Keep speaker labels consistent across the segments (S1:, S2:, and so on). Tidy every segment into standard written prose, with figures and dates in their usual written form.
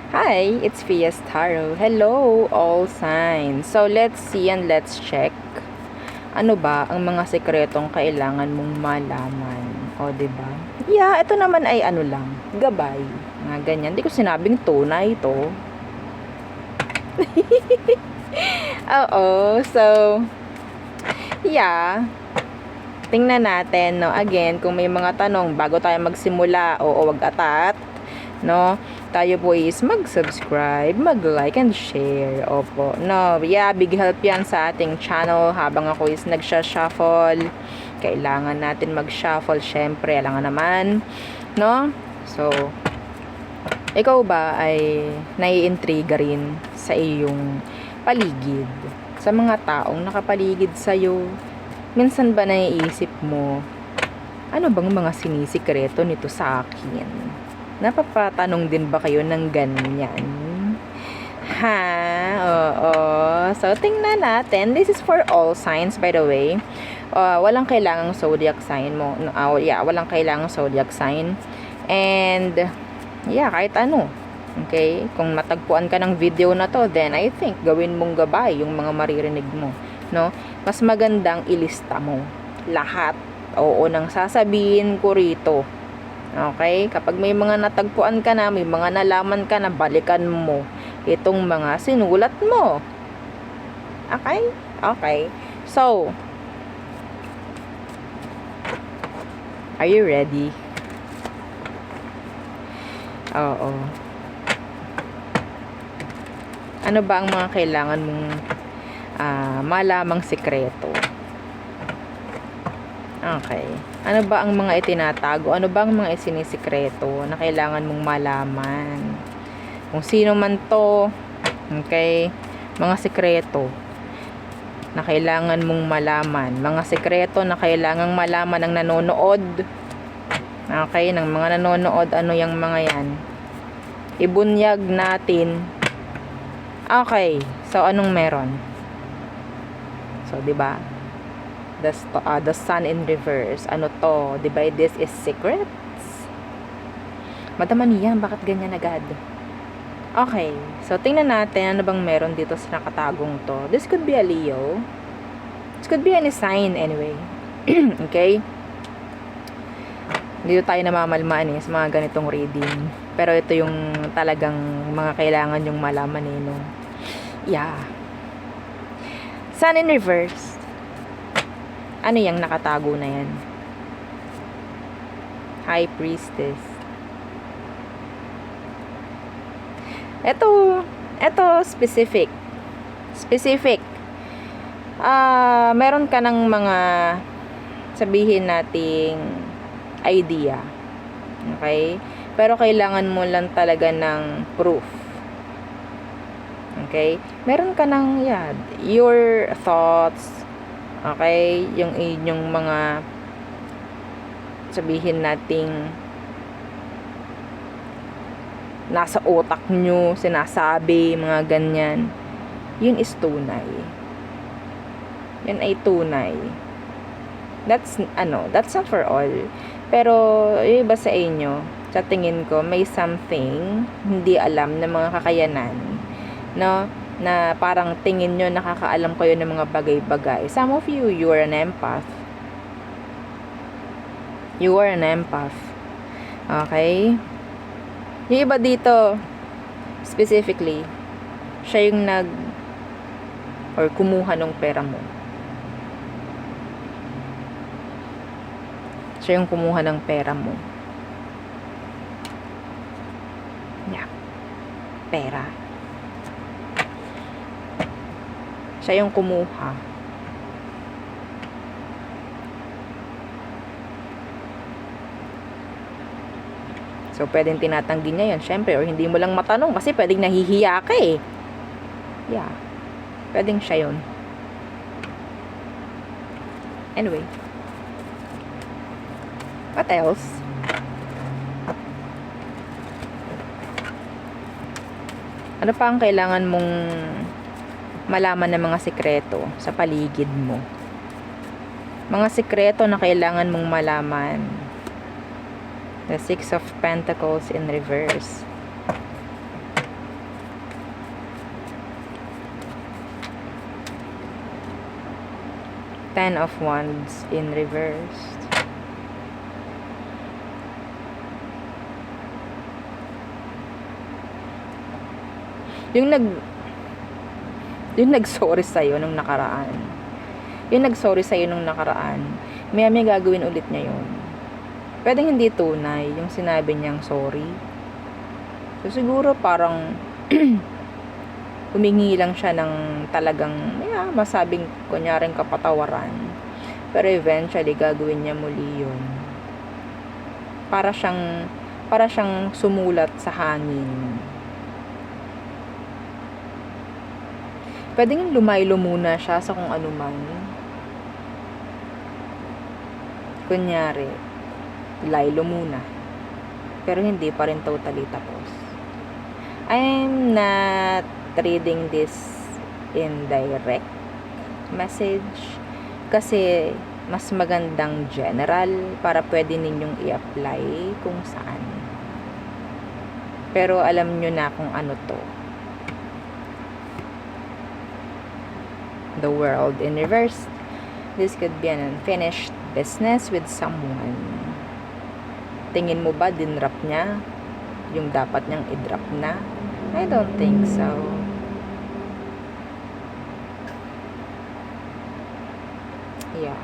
S1: Hi, it's Fias Tarot. Hello, all signs. So, let's see and let's check. Ano ba ang mga sekretong kailangan mong malaman? O, diba? Yeah, ito naman ay ano lang, gabay. Nga ganyan. Hindi ko sinabing tunay ito. Oo, so, yeah. Tingnan natin, no? Again, kung may mga tanong bago tayo magsimula, o wag atat, no? Tayo po is mag-subscribe, mag-like and share. Opo. No, yeah, big help 'yan sa ating channel habang ako is nagsha-shuffle. Kailangan natin mag-shuffle syempre, alam nga naman, no? So, ikaw ba ay naiintriga rin sa iyong paligid? Sa mga taong nakapaligid sa iyo? Minsan ba naiisip mo, ano bang mga sinisikreto nito sa akin? Napapatanong din ba kayo ng ganyan? Ha? Oo. So, tingnan natin. This is for all signs, by the way. Walang kailangang zodiac sign mo. Walang kailangang zodiac sign. And, yeah, kahit ano. Okay? Kung matagpuan ka ng video na to, then I think gawin mong gabay yung mga maririnig mo. No? Mas magandang ilista mo lahat. Oo, nang sasabihin ko rito. Okay? Kapag may mga natagpuan ka na, may mga nalaman ka na, balikan mo itong mga sinulat mo. Okay? Okay. So, are you ready? Oo. Ano ba ang mga kailangan mong malamang sikreto? Okay. Ano ba ang mga itinatago? Ano ba ang mga isinisikreto na kailangan mong malaman? Kung sino man to, okay? Mga sikreto na kailangan mong malaman. Mga sikreto na kailangang malaman ng nanonood. Okay? Ng mga nanonood, ano yung mga yan? Ibunyag natin. Okay. So, anong meron? So, diba? The sun in reverse. Ano to? Diba? This is secrets. Madama niyan. Bakit ganyan agad? Okay. So, tingnan natin ano bang meron dito sa nakatagong to. This could be a Leo. This could be any sign anyway. Okay? Dito tayo namamalmaan sa mga ganitong reading. Pero ito yung talagang mga kailangan yung malaman no? Yeah. Sun in reverse. Ano yung nakatago na yan? High Priestess. Ito specific. Meron ka ng mga sabihin nating idea. Okay? Pero kailangan mo lang talaga ng proof. Okay? Meron ka ng your thoughts. Okay? Yung inyong mga sabihin nating nasa utak nyo, sinasabi, mga ganyan. Yun is tunay. Yun ay tunay. That's not for all. Pero, yung iba sa inyo, sa tingin ko, may something hindi alam ng mga kakayanan. No? Na parang tingin nyo nakakaalam kayo ng mga bagay-bagay. Some of you, you are an empath. You are an empath. Okay? Yung iba dito, specifically, siya yung kumuha ng pera mo. Siya yung kumuha ng pera mo. Yeah. Pera. Siya yung kumuha. So, pwedeng tinatanggi niya yun, syempre, or hindi mo lang matanong kasi pwedeng nahihiya ka Yeah. Pwedeng siya yun. Anyway. What else? Ano pa ang kailangan mong malaman ng mga sikreto sa paligid mo? Mga sikreto na kailangan mong malaman. The Six of Pentacles in reverse. Ten of Wands in reverse. Yung nag-sorry sa'yo nung nakaraan. Yung nag-sorry sa'yo nung nakaraan, may gagawin ulit niya yun. Pwedeng hindi tunay yung sinabi niyang sorry. So, siguro parang humingi lang siya ng talagang, masabing kunyaring kapatawaran. Pero eventually, gagawin niya muli yun. Para siyang sumulat sa hangin. Pwedeng lumaylo muna siya sa kung ano man. Kunyari, laylo muna. Pero hindi pa rin totally tapos. I'm not reading this in direct message kasi mas magandang general para pwede ninyong i-apply kung saan. Pero alam nyo na kung ano to. The World in reverse. This could be an unfinished business with someone. Tingin mo ba dinrap niya yung dapat niyang i-drop na? I don't think so. Yeah.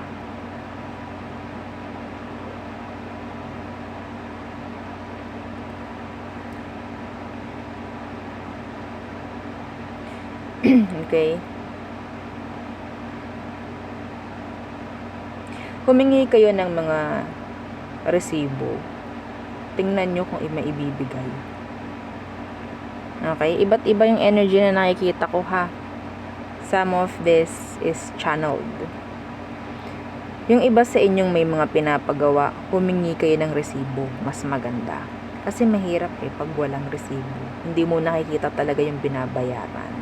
S1: Okay. Humingi kayo ng mga resibo. Tingnan nyo kung maibibigay. Okay? Iba't iba yung energy na nakikita ko, ha. Some of this is channeled. Yung iba sa inyong may mga pinapagawa, humingi kayo ng resibo. Mas maganda. Kasi mahirap pag walang resibo. Hindi mo nakikita talaga yung binabayaran.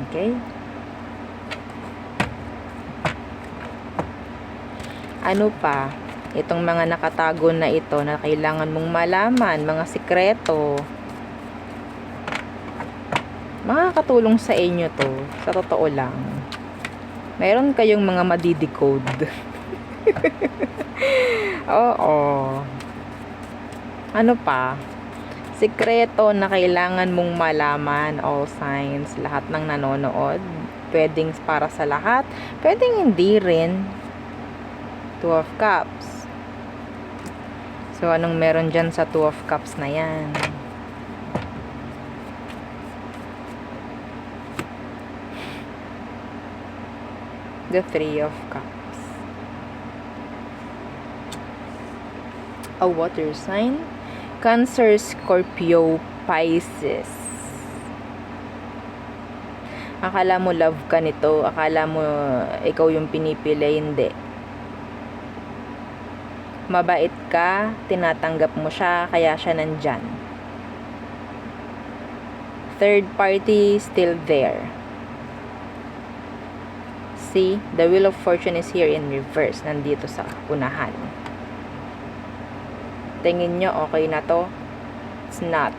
S1: Okay? Ano pa? Itong mga nakatago na ito na kailangan mong malaman, mga sikreto. Makakatulong sa inyo to, sa totoo lang. Meron kayong mga madidecode. Oo. Ano pa? Sikreto na kailangan mong malaman, all signs, lahat ng nanonood. Pwedeng para sa lahat, pwedeng hindi rin. Two of Cups. So, anong meron dyan sa Two of Cups na yan? The Three of Cups. A water sign. Cancer, Scorpio, Pisces. Akala mo love ka nito. Akala mo ikaw yung pinipili. Hindi. Mabait ka, tinatanggap mo siya, kaya siya nandyan. Third party still there. See, the Wheel of Fortune is here in reverse, nandito sa unahan. Tingin nyo, okay na to? It's not.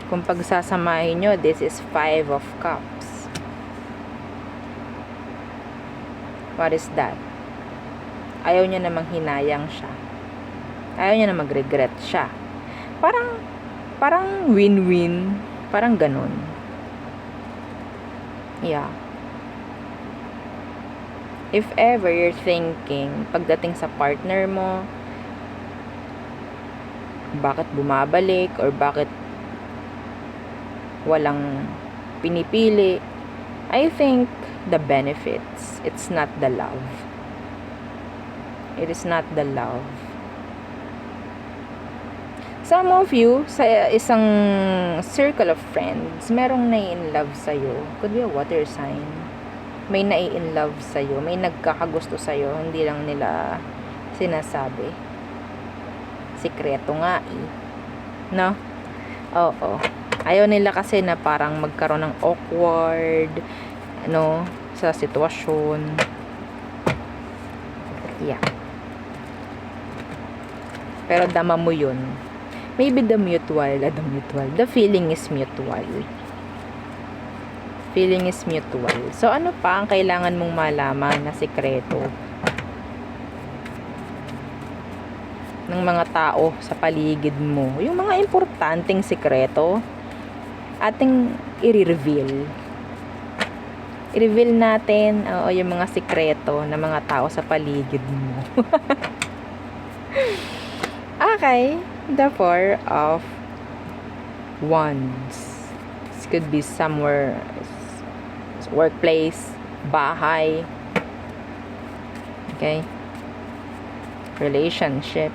S1: Kung pagsasamahin nyo, this is Five of Cups. What is that? Ayaw niya namang hinayang siya. Ayaw niya na mag-regret siya. Parang win-win. Parang ganun. Yeah. If ever you're thinking, pagdating sa partner mo, bakit bumabalik or bakit walang pinipili, I think the benefits. It's not the love. It is not the love. Some of you, sa isang circle of friends, merong nai-in-love sa'yo. Could be a water sign. May nai-in-love sa'yo. May nagkakagusto sa'yo. Hindi lang nila sinasabi. Sikreto nga eh. No? Oo. Ayaw nila kasi na parang magkaroon ng awkward, sa sitwasyon. Yeah. Pero dama mo yun. Maybe the feeling is mutual. Feeling is mutual. So, ano pa ang kailangan mong malaman na sikreto ng mga tao sa paligid mo? Yung mga importanteng sikreto, ating i-reveal. I-reveal natin yung mga sikreto ng mga tao sa paligid mo. Okay. The Four of Wands. This could be somewhere, workplace, bahay. Okay. Relationship.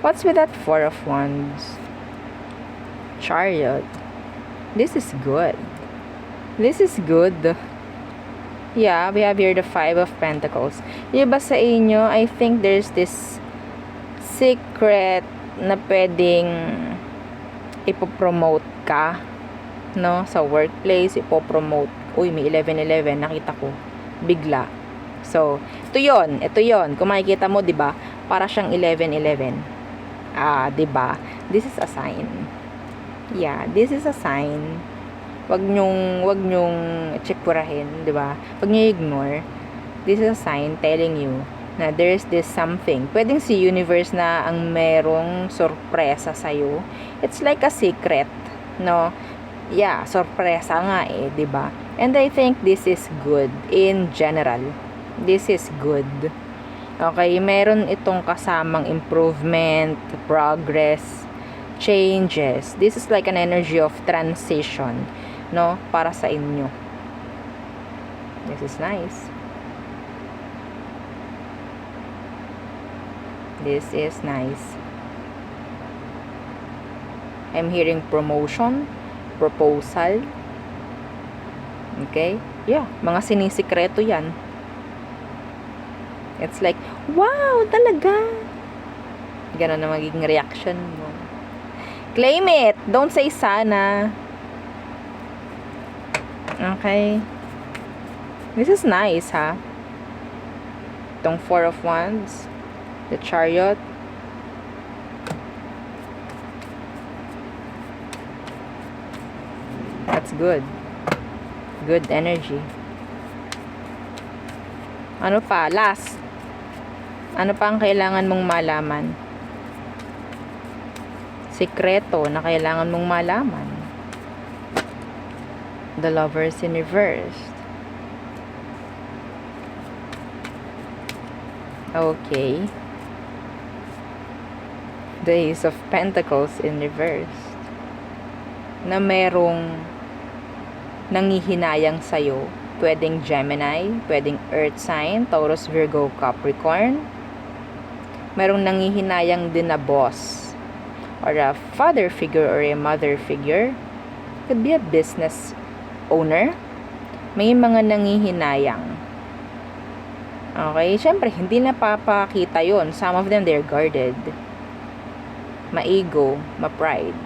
S1: What's with that Four of Wands? Chariot. This is good. This is good. Yeah, we have here the Five of Pentacles. Yung ba sa inyo, I think there's this secret na pwedeng ipopromote ka, no? Sa workplace, ipopromote. Uy, may 11-11, nakita ko. Bigla. So, ito yon. Kung makikita mo, di ba? Para siyang 11-11. Di ba? This is a sign. Yeah, this is a sign. Wag nyong tsikurahin, di ba? Wag niyo ignore. This is a sign telling you na there's this something. Pwedeng si universe na ang merong sorpresa sa'yo. It's like a secret, no? Yeah, sorpresa nga di ba? And I think this is good in general. This is good. Okay, meron itong kasamang improvement, progress, changes. This is like an energy of transition, no? Para sa inyo. This is nice. This is nice. I'm hearing promotion, proposal. Okay? Yeah, mga sinisikreto yan. It's like, wow, talaga. Ganon na magiging reaction mo. Claim it. Don't say sana. Okay? This is nice, ha? Itong Four of Wands. The Chariot. That's good. Good energy. Ano pa? Last. Ano pa ang kailangan mong malaman? Sikreto na kailangan mong malaman. The Lovers in Reverse. Okay. The Ace of Pentacles in Reverse. Na merong nanghihinayang sa'yo. Pwedeng Gemini, pwedeng Earth sign, Taurus, Virgo, Capricorn. Merong nanghihinayang din na boss. Or a father figure or a mother figure. Could be a business owner. May mga nanghihinayang. Okay? Siyempre, hindi napapakita yon. Some of them, they're guarded. Ma-ego, ma-pride.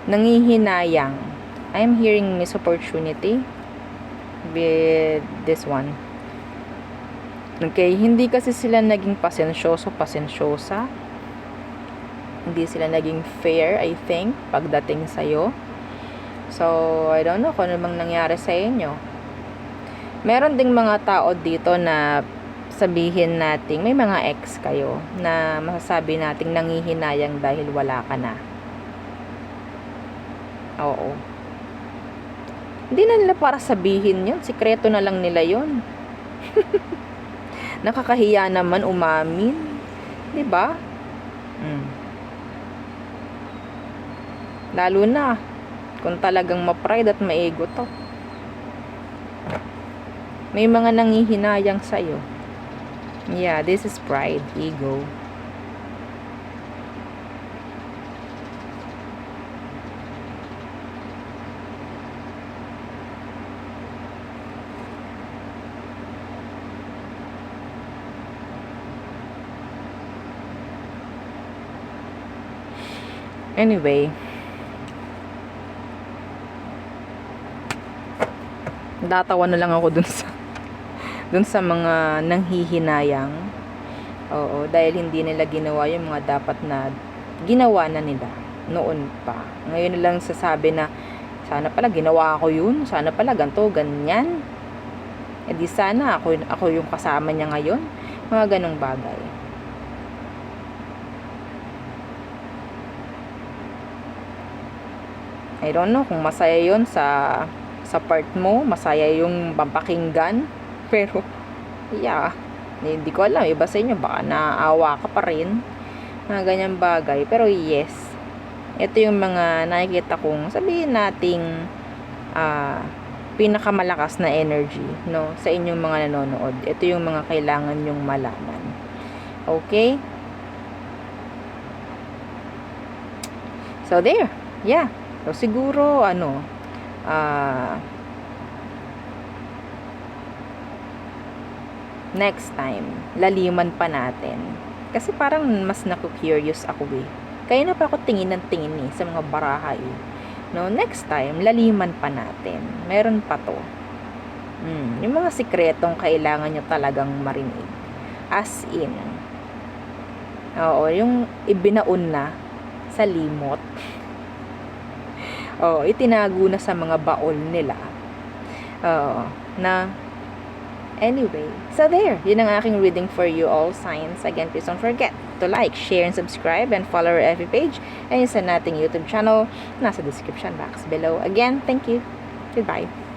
S1: Nanghihinayang. I'm hearing miss opportunity with this one. Okay, hindi kasi sila naging pasensyosa. Hindi sila naging fair, I think, pagdating sa'yo. So, I don't know kung ano bang nangyari sa inyo. Meron ding mga tao dito na sabihin nating may mga ex kayo na masasabi nating nanghihinayang dahil wala ka na. Oo. Hindi na nila para sabihin yun. Sikreto na lang nila yun. Nakakahiya naman umamin. Diba? Lalo na kung talagang ma-pride at ma-ego to. May mga nanghihinayang sa'yo. Yeah, this is pride, ego. Anyway, datawa na lang ako dun sa mga nanghihinayang. Oo, dahil hindi nila ginawa yung mga dapat na ginawa na nila noon pa. Ngayon na lang sasabi na, sana pala ginawa ko yun, sana pala ganto, ganyan. E di sana ako yung kasama niya ngayon. Mga ganong bagay. I don't know kung masaya yon sa part mo, masaya yung pampakinggan. Pero, yeah, hindi ko alam. Iba sa inyo, baka naaawa ka pa rin. Mga ganyang bagay. Pero yes, ito yung mga nakikita kong, sabihin nating, pinakamalakas na energy, no, sa inyong mga nanonood. Ito yung mga kailangan nyong malaman. Okay? So, there. Yeah. So, siguro, next time, laliman pa natin. Kasi parang mas naku-curious ako eh. Kaya na pa ako tingin ng tingin eh, sa mga baraha eh. No, next time, laliman pa natin. Meron pa to. Yung mga sikretong kailangan nyo talagang marinig. As in, oo, yung ibinaon na sa limot. Oo, itinago na sa mga baol nila. Oo, na anyway. So there, yun ang aking reading for you all signs. Again, please don't forget to like, share, and subscribe, and follow our FB page and sa nating YouTube channel nasa description box below. Again, thank you. Goodbye.